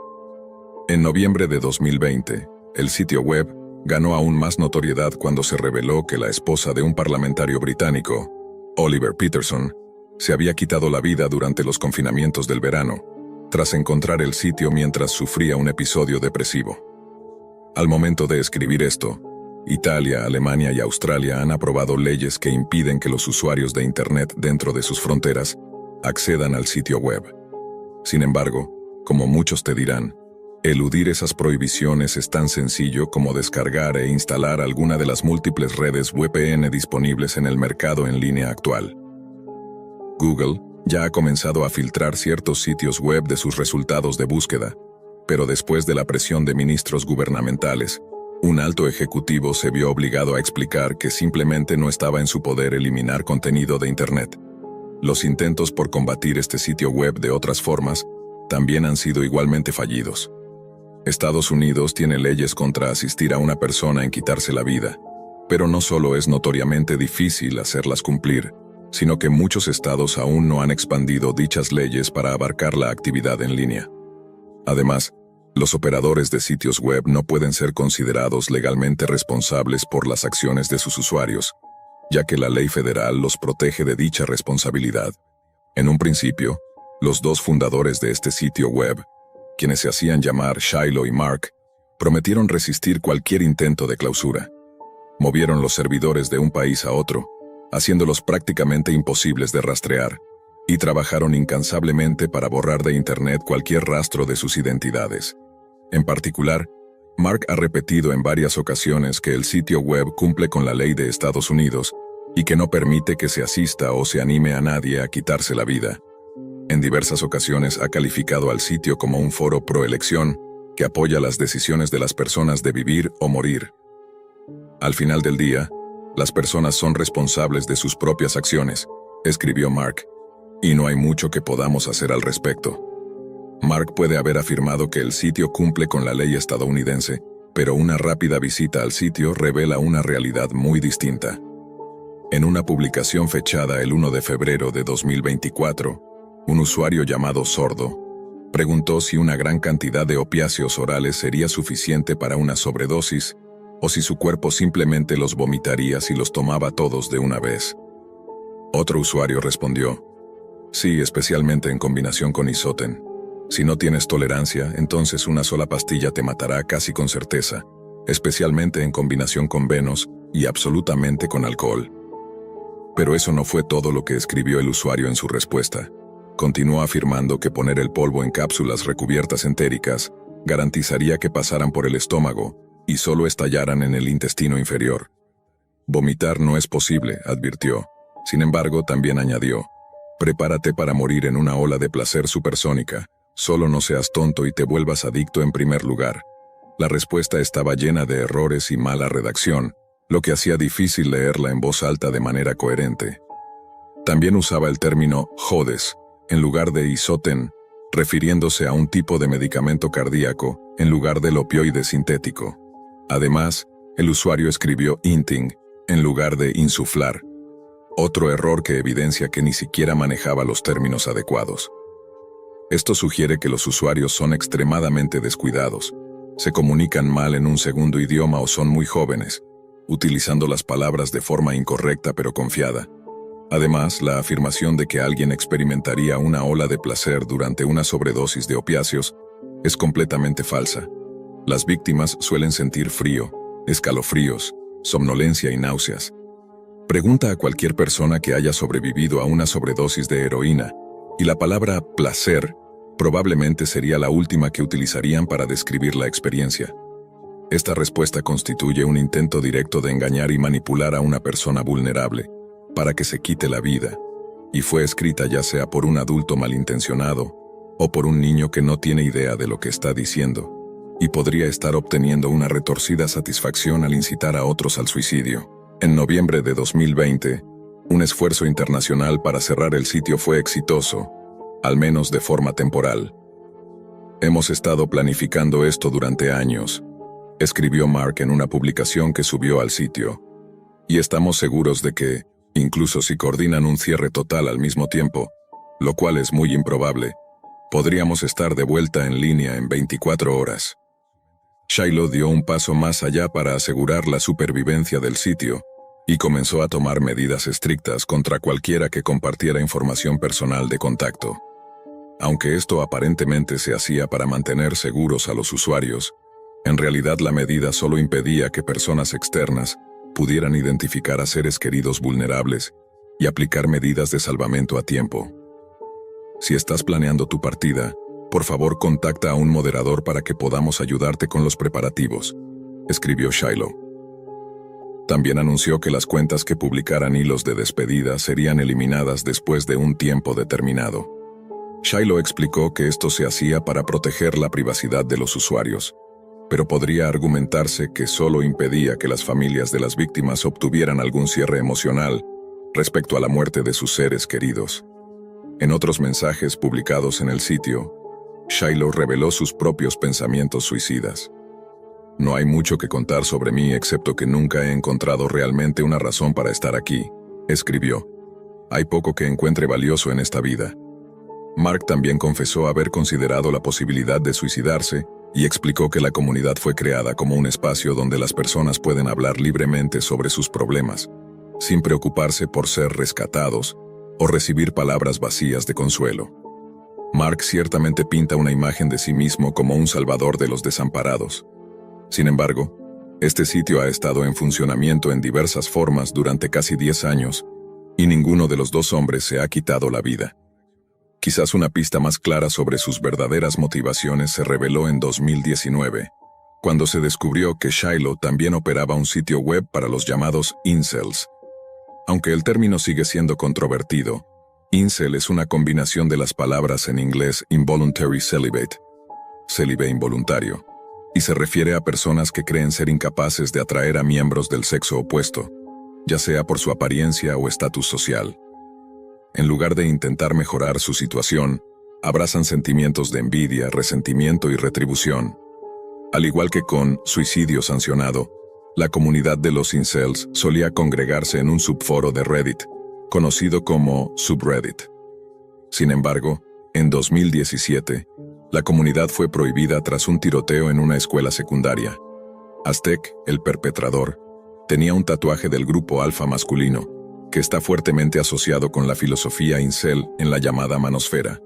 En noviembre de 2020, el sitio web ganó aún más notoriedad cuando se reveló que la esposa de un parlamentario británico, Oliver Peterson, se había quitado la vida durante los confinamientos del verano, tras encontrar el sitio mientras sufría un episodio depresivo. Al momento de escribir esto, Italia, Alemania y Australia han aprobado leyes que impiden que los usuarios de Internet dentro de sus fronteras accedan al sitio web. Sin embargo, como muchos te dirán, eludir esas prohibiciones es tan sencillo como descargar e instalar alguna de las múltiples redes VPN disponibles en el mercado en línea actual. Google ya ha comenzado a filtrar ciertos sitios web de sus resultados de búsqueda, pero después de la presión de ministros gubernamentales, un alto ejecutivo se vio obligado a explicar que simplemente no estaba en su poder eliminar contenido de Internet. Los intentos por combatir este sitio web de otras formas también han sido igualmente fallidos. Estados Unidos tiene leyes contra asistir a una persona en quitarse la vida, pero no solo es notoriamente difícil hacerlas cumplir, sino que muchos estados aún no han expandido dichas leyes para abarcar la actividad en línea. Además, los operadores de sitios web no pueden ser considerados legalmente responsables por las acciones de sus usuarios, ya que la ley federal los protege de dicha responsabilidad. En un principio, los 2 fundadores de este sitio web, quienes se hacían llamar Shiloh y Mark, prometieron resistir cualquier intento de clausura. Movieron los servidores de un país a otro, haciéndolos prácticamente imposibles de rastrear, y trabajaron incansablemente para borrar de Internet cualquier rastro de sus identidades. En particular, Mark ha repetido en varias ocasiones que el sitio web cumple con la ley de Estados Unidos y que no permite que se asista o se anime a nadie a quitarse la vida. En diversas ocasiones ha calificado al sitio como un foro pro-elección que apoya las decisiones de las personas de vivir o morir. Al final del día, las personas son responsables de sus propias acciones, escribió Mark, y no hay mucho que podamos hacer al respecto. Mark puede haber afirmado que el sitio cumple con la ley estadounidense, pero una rápida visita al sitio revela una realidad muy distinta. En una publicación fechada el 1 de febrero de 2024, un usuario llamado Sordo preguntó si una gran cantidad de opiáceos orales sería suficiente para una sobredosis o si su cuerpo simplemente los vomitaría si los tomaba todos de una vez. Otro usuario respondió: sí, especialmente en combinación con Isoten. Si no tienes tolerancia, entonces una sola pastilla te matará casi con certeza, especialmente en combinación con venos y absolutamente con alcohol. Pero eso no fue todo lo que escribió el usuario en su respuesta. Continuó afirmando que poner el polvo en cápsulas recubiertas entéricas garantizaría que pasaran por el estómago y solo estallaran en el intestino inferior. Vomitar no es posible, advirtió. Sin embargo, también añadió: prepárate para morir en una ola de placer supersónica. Solo no seas tonto y te vuelvas adicto en primer lugar. La respuesta estaba llena de errores y mala redacción, lo que hacía difícil leerla en voz alta de manera coherente. También usaba el término jodes en lugar de Isoten, refiriéndose a un tipo de medicamento cardíaco en lugar del opioide sintético. Además, el usuario escribió inting en lugar de insuflar, otro error que evidencia que ni siquiera manejaba los términos adecuados. Esto sugiere que los usuarios son extremadamente descuidados, se comunican mal en un segundo idioma o son muy jóvenes, utilizando las palabras de forma incorrecta pero confiada. Además, la afirmación de que alguien experimentaría una ola de placer durante una sobredosis de opiáceos es completamente falsa. Las víctimas suelen sentir frío, escalofríos, somnolencia y náuseas. Pregunta a cualquier persona que haya sobrevivido a una sobredosis de heroína, y la palabra placer probablemente sería la última que utilizarían para describir la experiencia. Esta respuesta constituye un intento directo de engañar y manipular a una persona vulnerable para que se quite la vida, y fue escrita ya sea por un adulto malintencionado o por un niño que no tiene idea de lo que está diciendo. y podría estar obteniendo una retorcida satisfacción al incitar a otros al suicidio. En noviembre de 2020, un esfuerzo internacional para cerrar el sitio fue exitoso, al menos de forma temporal. Hemos estado planificando esto durante años, escribió Mark en una publicación que subió al sitio. Y estamos seguros de que, incluso si coordinan un cierre total al mismo tiempo, lo cual es muy improbable, podríamos estar de vuelta en línea en 24 horas. Shiloh dio un paso más allá para asegurar la supervivencia del sitio y comenzó a tomar medidas estrictas contra cualquiera que compartiera información personal de contacto. Aunque esto aparentemente se hacía para mantener seguros a los usuarios, en realidad la medida solo impedía que personas externas pudieran identificar a seres queridos vulnerables y aplicar medidas de salvamento a tiempo. Si estás planeando tu partida, por favor contacta a un moderador para que podamos ayudarte con los preparativos, escribió Shiloh. También anunció que las cuentas que publicaran hilos de despedida serían eliminadas después de un tiempo determinado. Shiloh explicó que esto se hacía para proteger la privacidad de los usuarios, pero podría argumentarse que solo impedía que las familias de las víctimas obtuvieran algún cierre emocional respecto a la muerte de sus seres queridos. En otros mensajes publicados en el sitio, Shiloh reveló sus propios pensamientos suicidas. No hay mucho que contar sobre mí excepto que nunca he encontrado realmente una razón para estar aquí, escribió. Hay poco que encuentre valioso en esta vida. Mark también confesó haber considerado la posibilidad de suicidarse y explicó que la comunidad fue creada como un espacio donde las personas pueden hablar libremente sobre sus problemas, sin preocuparse por ser rescatados o recibir palabras vacías de consuelo. Mark ciertamente pinta una imagen de sí mismo como un salvador de los desamparados. Sin embargo, este sitio ha estado en funcionamiento en diversas formas durante casi 10 años, y ninguno de los dos hombres se ha quitado la vida. Quizás una pista más clara sobre sus verdaderas motivaciones se reveló en 2019, cuando se descubrió que Shiloh también operaba un sitio web para los llamados incels. Aunque el término sigue siendo controvertido, incel es una combinación de las palabras en inglés involuntary celibate, célibe involuntario, y se refiere a personas que creen ser incapaces de atraer a miembros del sexo opuesto, ya sea por su apariencia o estatus social. En lugar de intentar mejorar su situación, abrazan sentimientos de envidia, resentimiento y retribución. Al igual que con suicidio sancionado, la comunidad de los incels solía congregarse en un subforo de Reddit, conocido como subreddit. Sin embargo, en 2017, la comunidad fue prohibida tras un tiroteo en una escuela secundaria. Aztec, el perpetrador, tenía un tatuaje del grupo alfa masculino, que está fuertemente asociado con la filosofía incel en la llamada manosfera.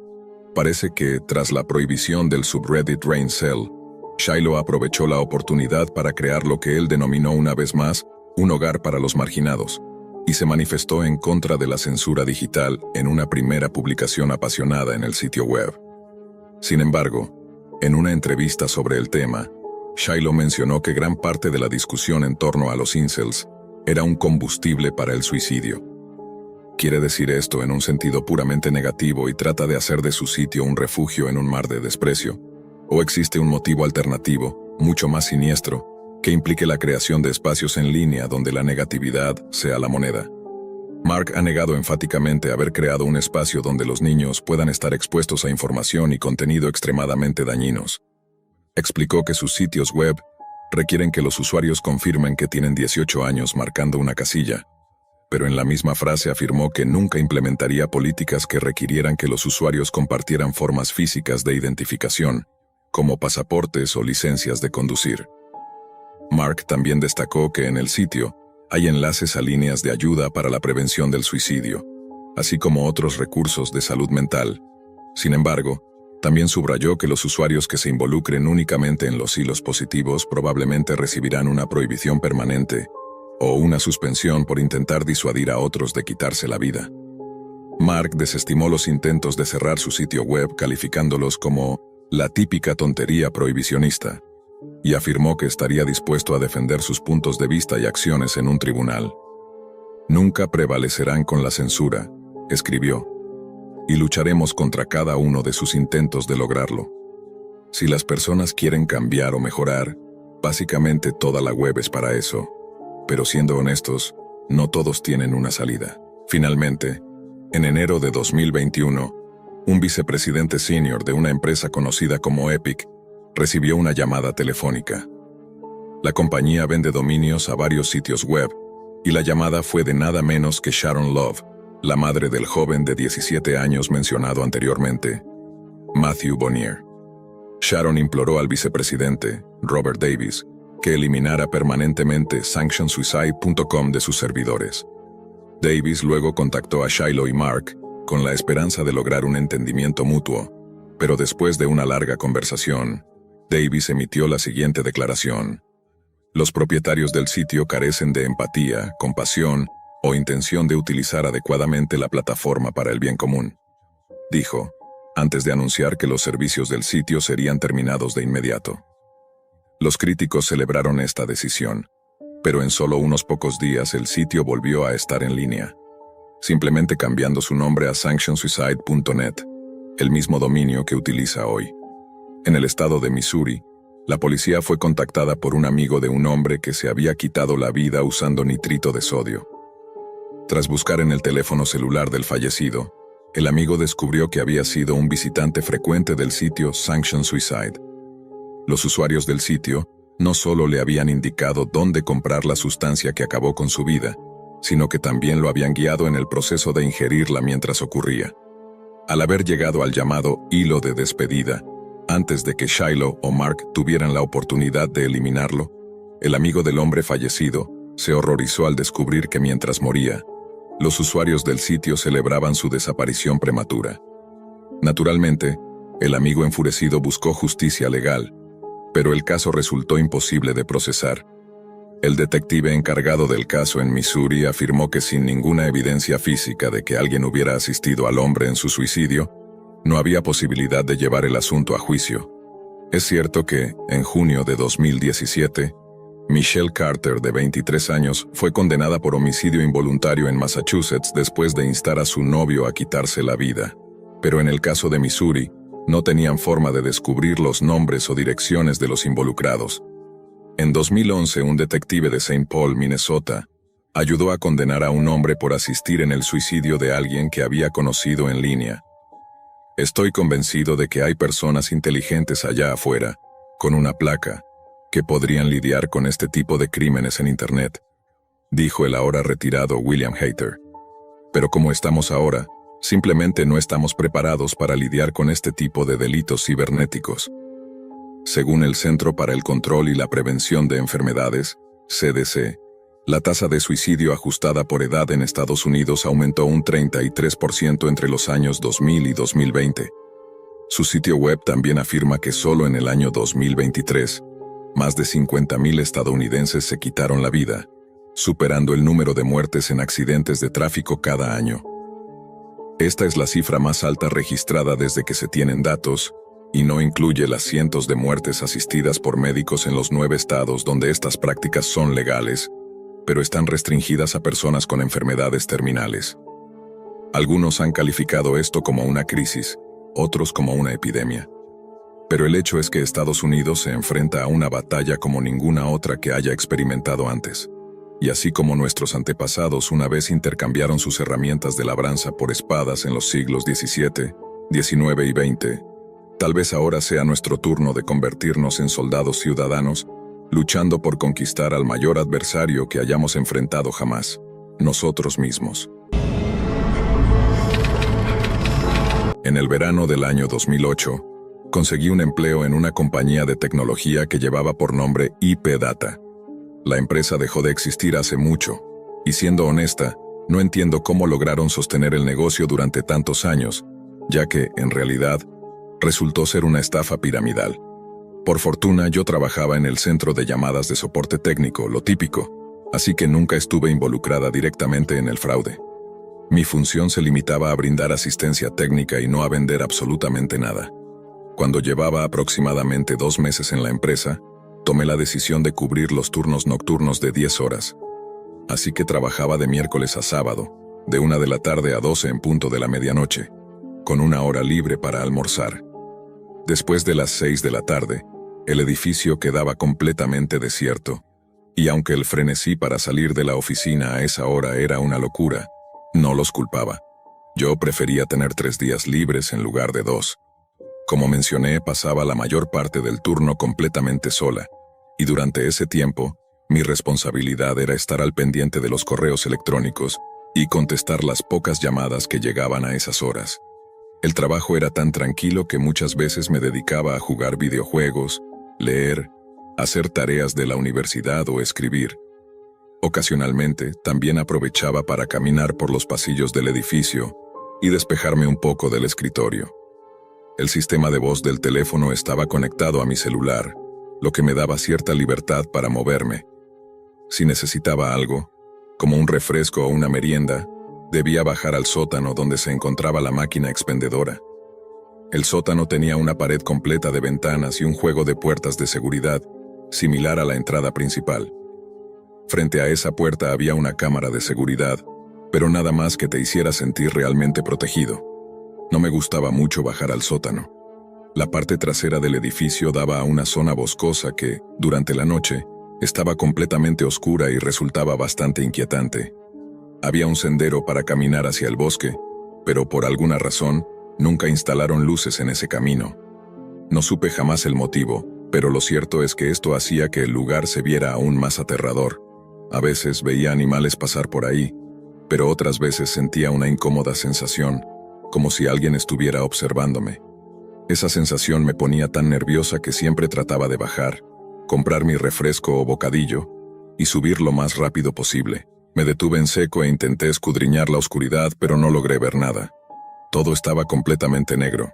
Parece que, tras la prohibición del subreddit Reincel, Shiloh aprovechó la oportunidad para crear lo que él denominó una vez más un hogar para los marginados, y se manifestó en contra de la censura digital en una primera publicación apasionada en el sitio web. Sin embargo, en una entrevista sobre el tema, Shiloh mencionó que gran parte de la discusión en torno a los incels era un combustible para el suicidio. Quiere decir esto en un sentido puramente negativo y trata de hacer de su sitio un refugio en un mar de desprecio, ¿o existe un motivo alternativo, mucho más siniestro, que implique la creación de espacios en línea donde la negatividad sea la moneda? Mark ha negado enfáticamente haber creado un espacio donde los niños puedan estar expuestos a información y contenido extremadamente dañinos. Explicó que sus sitios web requieren que los usuarios confirmen que tienen 18 años marcando una casilla, pero en la misma frase afirmó que nunca implementaría políticas que requirieran que los usuarios compartieran formas físicas de identificación, como pasaportes o licencias de conducir. Mark también destacó que en el sitio hay enlaces a líneas de ayuda para la prevención del suicidio, así como otros recursos de salud mental. Sin embargo, también subrayó que los usuarios que se involucren únicamente en los hilos positivos probablemente recibirán una prohibición permanente o una suspensión por intentar disuadir a otros de quitarse la vida. Mark desestimó los intentos de cerrar su sitio web calificándolos como la típica tontería prohibicionista, y afirmó que estaría dispuesto a defender sus puntos de vista y acciones en un tribunal. Nunca prevalecerán con la censura, escribió, y lucharemos contra cada uno de sus intentos de lograrlo. Si las personas quieren cambiar o mejorar, básicamente toda la web es para eso. Pero siendo honestos, no todos tienen una salida. Finalmente, en enero de 2021, un vicepresidente senior de una empresa conocida como Epic recibió una llamada telefónica. La compañía vende dominios a varios sitios web, y la llamada fue de nada menos que Sharon Love, la madre del joven de 17 años mencionado anteriormente, Matthew Bonnier. Sharon imploró al vicepresidente, Robert Davis, que eliminara permanentemente SanctionSuicide.com de sus servidores. Davis luego contactó a Shiloh y Mark con la esperanza de lograr un entendimiento mutuo, pero después de una larga conversación, Davis emitió la siguiente declaración: los propietarios del sitio carecen de empatía, compasión o intención de utilizar adecuadamente la plataforma para el bien común, dijo, antes de anunciar que los servicios del sitio serían terminados de inmediato. Los críticos celebraron esta decisión, pero en solo unos pocos días el sitio volvió a estar en línea, simplemente cambiando su nombre a SanctionSuicide.net, el mismo dominio que utiliza hoy. En el estado de Missouri, la policía fue contactada por un amigo de un hombre que se había quitado la vida usando nitrito de sodio. Tras buscar en el teléfono celular del fallecido, el amigo descubrió que había sido un visitante frecuente del sitio Sanction Suicide. Los usuarios del sitio no solo le habían indicado dónde comprar la sustancia que acabó con su vida, sino que también lo habían guiado en el proceso de ingerirla mientras ocurría. Al haber llegado al llamado hilo de despedida, antes de que Shiloh o Mark tuvieran la oportunidad de eliminarlo, el amigo del hombre fallecido se horrorizó al descubrir que mientras moría, los usuarios del sitio celebraban su desaparición prematura. Naturalmente, el amigo enfurecido buscó justicia legal, pero el caso resultó imposible de procesar. El detective encargado del caso en Missouri afirmó que sin ninguna evidencia física de que alguien hubiera asistido al hombre en su suicidio, no había posibilidad de llevar el asunto a juicio. Es cierto que, en junio de 2017, Michelle Carter, de 23 años, fue condenada por homicidio involuntario en Massachusetts después de instar a su novio a quitarse la vida. Pero en el caso de Missouri, no tenían forma de descubrir los nombres o direcciones de los involucrados. En 2011, un detective de St. Paul, Minnesota, ayudó a condenar a un hombre por asistir en el suicidio de alguien que había conocido en línea. Estoy convencido de que hay personas inteligentes allá afuera, con una placa, que podrían lidiar con este tipo de crímenes en Internet, dijo el ahora retirado William Hayter. Pero como estamos ahora, simplemente no estamos preparados para lidiar con este tipo de delitos cibernéticos. Según el Centro para el Control y la Prevención de Enfermedades, CDC, la tasa de suicidio ajustada por edad en Estados Unidos aumentó un 33% entre los años 2000 y 2020. Su sitio web también afirma que solo en el año 2023, más de 50,000 estadounidenses se quitaron la vida, superando el número de muertes en accidentes de tráfico cada año. Esta es la cifra más alta registrada desde que se tienen datos, y no incluye las cientos de muertes asistidas por médicos en los 9 estados donde estas prácticas son legales, pero están restringidas a personas con enfermedades terminales. Algunos han calificado esto como una crisis, otros como una epidemia. Pero el hecho es que Estados Unidos se enfrenta a una batalla como ninguna otra que haya experimentado antes. Y así como nuestros antepasados una vez intercambiaron sus herramientas de labranza por espadas en los siglos XVII, XIX y XX, tal vez ahora sea nuestro turno de convertirnos en soldados ciudadanos, luchando por conquistar al mayor adversario que hayamos enfrentado jamás, nosotros mismos. En el verano del año 2008, conseguí un empleo en una compañía de tecnología que llevaba por nombre IP Data. La empresa dejó de existir hace mucho, y siendo honesta, no entiendo cómo lograron sostener el negocio durante tantos años, ya que, en realidad, resultó ser una estafa piramidal. Por fortuna, yo trabajaba en el centro de llamadas de soporte técnico, lo típico, así que nunca estuve involucrada directamente en el fraude. Mi función se limitaba a brindar asistencia técnica y no a vender absolutamente nada. Cuando llevaba aproximadamente 2 meses en la empresa, tomé la decisión de cubrir los turnos nocturnos de 10 horas. Así que trabajaba de miércoles a sábado, de 1 de la tarde a 12 en punto de la medianoche, con 1 hora libre para almorzar. Después de las 6 de la tarde, el edificio quedaba completamente desierto, y aunque el frenesí para salir de la oficina a esa hora era una locura, no los culpaba. Yo prefería tener 3 días libres en lugar de 2. Como mencioné, pasaba la mayor parte del turno completamente sola, y durante ese tiempo, mi responsabilidad era estar al pendiente de los correos electrónicos y contestar las pocas llamadas que llegaban a esas horas. El trabajo era tan tranquilo que muchas veces me dedicaba a jugar videojuegos, leer, hacer tareas de la universidad o escribir. Ocasionalmente, también aprovechaba para caminar por los pasillos del edificio y despejarme un poco del escritorio. El sistema de voz del teléfono estaba conectado a mi celular, lo que me daba cierta libertad para moverme. Si necesitaba algo, como un refresco o una merienda, debía bajar al sótano donde se encontraba la máquina expendedora. El sótano tenía una pared completa de ventanas y un juego de puertas de seguridad, similar a la entrada principal. Frente a esa puerta había una cámara de seguridad, pero nada más que te hiciera sentir realmente protegido. No me gustaba mucho bajar al sótano. La parte trasera del edificio daba a una zona boscosa que, durante la noche, estaba completamente oscura y resultaba bastante inquietante. Había un sendero para caminar hacia el bosque, pero por alguna razón, nunca instalaron luces en ese camino. No supe jamás el motivo, pero lo cierto es que esto hacía que el lugar se viera aún más aterrador. A veces veía animales pasar por ahí, pero otras veces sentía una incómoda sensación, como si alguien estuviera observándome. Esa sensación me ponía tan nerviosa que siempre trataba de bajar, comprar mi refresco o bocadillo, y subir lo más rápido posible. Me detuve en seco e intenté escudriñar la oscuridad, pero no logré ver nada. Todo estaba completamente negro.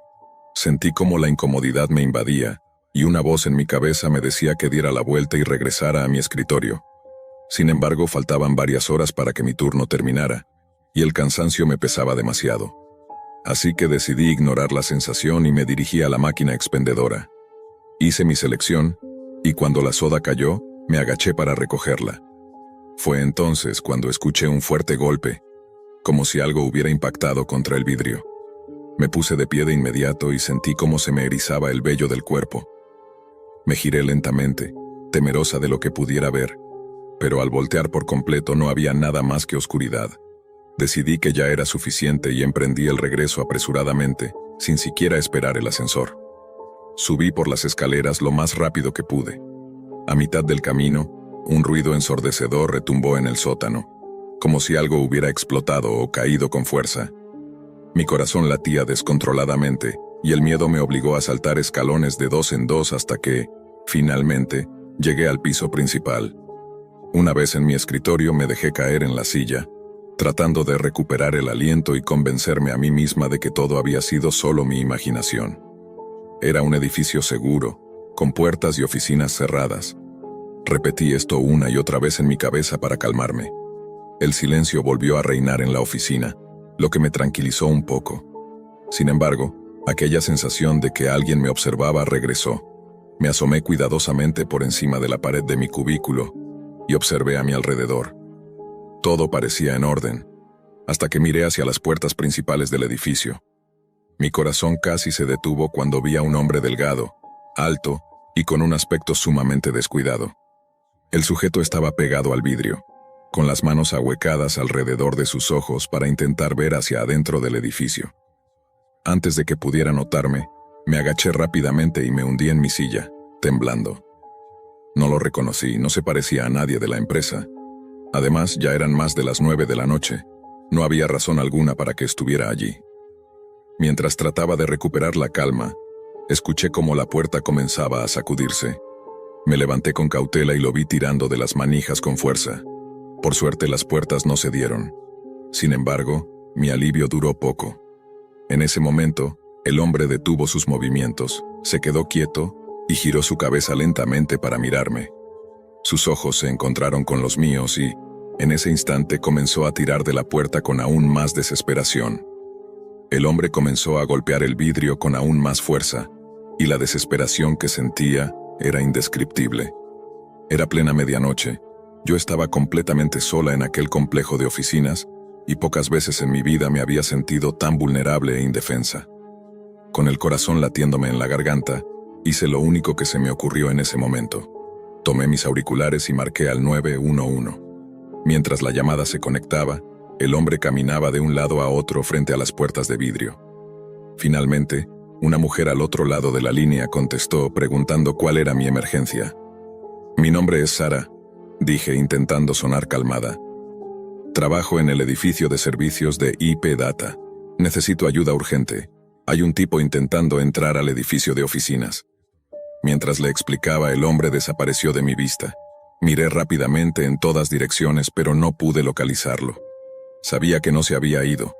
Sentí como la incomodidad me invadía, y una voz en mi cabeza me decía que diera la vuelta y regresara a mi escritorio. Sin embargo, faltaban varias horas para que mi turno terminara, y el cansancio me pesaba demasiado. Así que decidí ignorar la sensación y me dirigí a la máquina expendedora. Hice mi selección, y cuando la soda cayó, me agaché para recogerla. Fue entonces cuando escuché un fuerte golpe, como si algo hubiera impactado contra el vidrio. Me puse de pie de inmediato y sentí cómo se me erizaba el vello del cuerpo. Me giré lentamente, temerosa de lo que pudiera ver, pero al voltear por completo no había nada más que oscuridad. Decidí que ya era suficiente y emprendí el regreso apresuradamente, sin siquiera esperar el ascensor. Subí por las escaleras lo más rápido que pude. A mitad del camino, un ruido ensordecedor retumbó en el sótano, como si algo hubiera explotado o caído con fuerza. Mi corazón latía descontroladamente, y el miedo me obligó a saltar escalones de 2 en 2 hasta que, finalmente, llegué al piso principal. Una vez en mi escritorio me dejé caer en la silla, tratando de recuperar el aliento y convencerme a mí misma de que todo había sido solo mi imaginación. Era un edificio seguro, con puertas y oficinas cerradas. Repetí esto una y otra vez en mi cabeza para calmarme. El silencio volvió a reinar en la oficina, lo que me tranquilizó un poco. Sin embargo, aquella sensación de que alguien me observaba regresó. Me asomé cuidadosamente por encima de la pared de mi cubículo y observé a mi alrededor. Todo parecía en orden, hasta que miré hacia las puertas principales del edificio. Mi corazón casi se detuvo cuando vi a un hombre delgado, alto y con un aspecto sumamente descuidado. El sujeto estaba pegado al vidrio, con las manos ahuecadas alrededor de sus ojos para intentar ver hacia adentro del edificio. Antes de que pudiera notarme, me agaché rápidamente y me hundí en mi silla, temblando. No lo reconocí, no se parecía a nadie de la empresa. Además, ya eran más de las 9 de la noche. No había razón alguna para que estuviera allí. Mientras trataba de recuperar la calma, escuché cómo la puerta comenzaba a sacudirse. Me levanté con cautela y lo vi tirando de las manijas con fuerza. Por suerte las puertas no cedieron. Sin embargo, mi alivio duró poco. En ese momento, el hombre detuvo sus movimientos, se quedó quieto y giró su cabeza lentamente para mirarme. Sus ojos se encontraron con los míos y, en ese instante, comenzó a tirar de la puerta con aún más desesperación. El hombre comenzó a golpear el vidrio con aún más fuerza, y la desesperación que sentía era indescriptible. Era plena medianoche. Yo estaba completamente sola en aquel complejo de oficinas, y pocas veces en mi vida me había sentido tan vulnerable e indefensa. Con el corazón latiéndome en la garganta, hice lo único que se me ocurrió en ese momento. Tomé mis auriculares y marqué al 911. Mientras la llamada se conectaba, el hombre caminaba de un lado a otro frente a las puertas de vidrio. Finalmente, una mujer al otro lado de la línea contestó preguntando cuál era mi emergencia. «Mi nombre es Sara», dije intentando sonar calmada. «Trabajo en el edificio de servicios de IP Data. Necesito ayuda urgente. Hay un tipo intentando entrar al edificio de oficinas». Mientras le explicaba, el hombre desapareció de mi vista. Miré rápidamente en todas direcciones, pero no pude localizarlo. Sabía que no se había ido.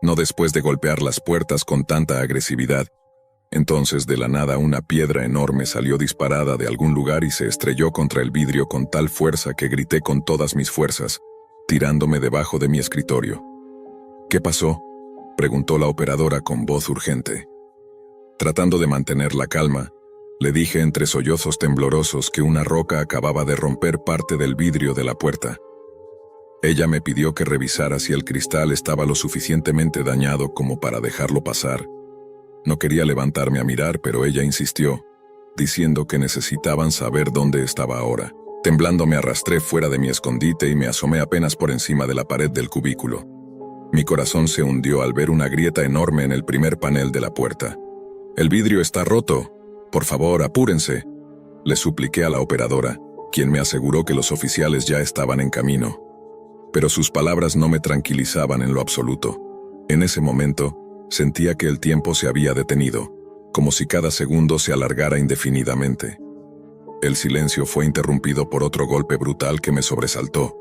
No después de golpear las puertas con tanta agresividad. Entonces, de la nada, una piedra enorme salió disparada de algún lugar y se estrelló contra el vidrio con tal fuerza que grité con todas mis fuerzas, tirándome debajo de mi escritorio. «¿Qué pasó?», preguntó la operadora con voz urgente. Tratando de mantener la calma, le dije entre sollozos temblorosos que una roca acababa de romper parte del vidrio de la puerta. Ella me pidió que revisara si el cristal estaba lo suficientemente dañado como para dejarlo pasar. No quería levantarme a mirar, pero ella insistió, diciendo que necesitaban saber dónde estaba ahora. Temblando me arrastré fuera de mi escondite y me asomé apenas por encima de la pared del cubículo. Mi corazón se hundió al ver una grieta enorme en el primer panel de la puerta. «El vidrio está roto. Por favor, apúrense», le supliqué a la operadora, quien me aseguró que los oficiales ya estaban en camino. Pero sus palabras no me tranquilizaban en lo absoluto. En ese momento, sentía que el tiempo se había detenido, como si cada segundo se alargara indefinidamente. El silencio fue interrumpido por otro golpe brutal que me sobresaltó.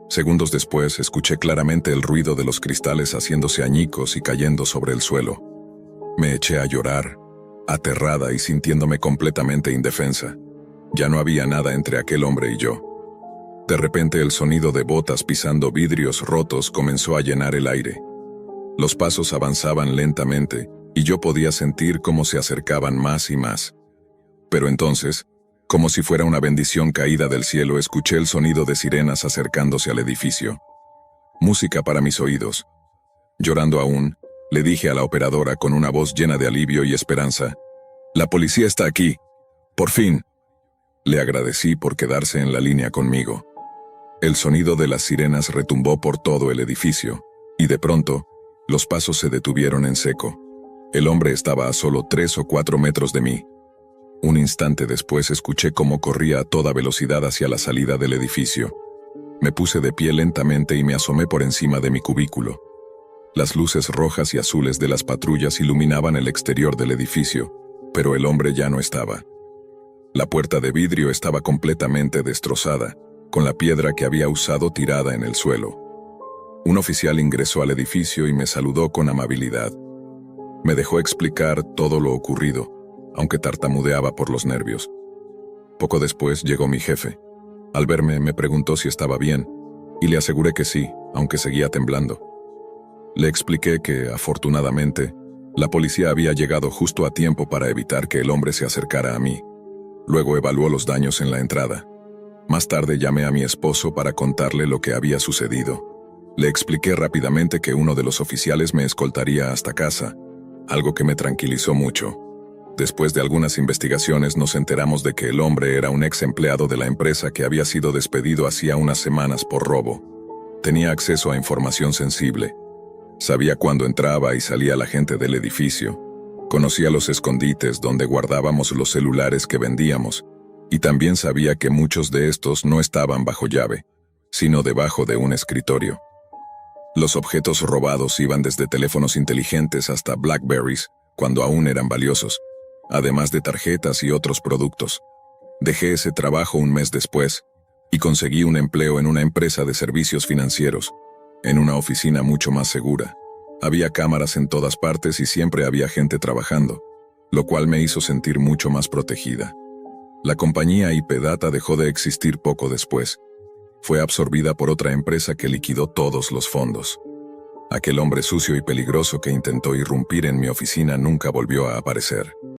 Segundos después, escuché claramente el ruido de los cristales haciéndose añicos y cayendo sobre el suelo. Me eché a llorar, aterrada y sintiéndome completamente indefensa. Ya no había nada entre aquel hombre y yo. De repente el sonido de botas pisando vidrios rotos comenzó a llenar el aire. Los pasos avanzaban lentamente, y yo podía sentir cómo se acercaban más y más. Pero entonces, como si fuera una bendición caída del cielo, escuché el sonido de sirenas acercándose al edificio. Música para mis oídos. Llorando aún, le dije a la operadora con una voz llena de alivio y esperanza: «La policía está aquí. Por fin». Le agradecí por quedarse en la línea conmigo. El sonido de las sirenas retumbó por todo el edificio, y de pronto, los pasos se detuvieron en seco. El hombre estaba a solo 3 o 4 metros de mí. Un instante después escuché cómo corría a toda velocidad hacia la salida del edificio. Me puse de pie lentamente y me asomé por encima de mi cubículo. Las luces rojas y azules de las patrullas iluminaban el exterior del edificio, pero el hombre ya no estaba. La puerta de vidrio estaba completamente destrozada, con la piedra que había usado tirada en el suelo. Un oficial ingresó al edificio y me saludó con amabilidad. Me dejó explicar todo lo ocurrido, aunque tartamudeaba por los nervios. Poco después llegó mi jefe. Al verme me preguntó si estaba bien, y le aseguré que sí, aunque seguía temblando. Le expliqué que, afortunadamente, la policía había llegado justo a tiempo para evitar que el hombre se acercara a mí. Luego evaluó los daños en la entrada. Más tarde llamé a mi esposo para contarle lo que había sucedido. Le expliqué rápidamente que uno de los oficiales me escoltaría hasta casa, algo que me tranquilizó mucho. Después de algunas investigaciones nos enteramos de que el hombre era un ex empleado de la empresa que había sido despedido hacía unas semanas por robo. Tenía acceso a información sensible. Sabía cuándo entraba y salía la gente del edificio. Conocía los escondites donde guardábamos los celulares que vendíamos, y también sabía que muchos de estos no estaban bajo llave, sino debajo de un escritorio. Los objetos robados iban desde teléfonos inteligentes hasta Blackberries, cuando aún eran valiosos, además de tarjetas y otros productos. Dejé ese trabajo un mes después, y conseguí un empleo en una empresa de servicios financieros, en una oficina mucho más segura. Había cámaras en todas partes y siempre había gente trabajando, lo cual me hizo sentir mucho más protegida. La compañía IP Data dejó de existir poco después. Fue absorbida por otra empresa que liquidó todos los fondos. Aquel hombre sucio y peligroso que intentó irrumpir en mi oficina nunca volvió a aparecer.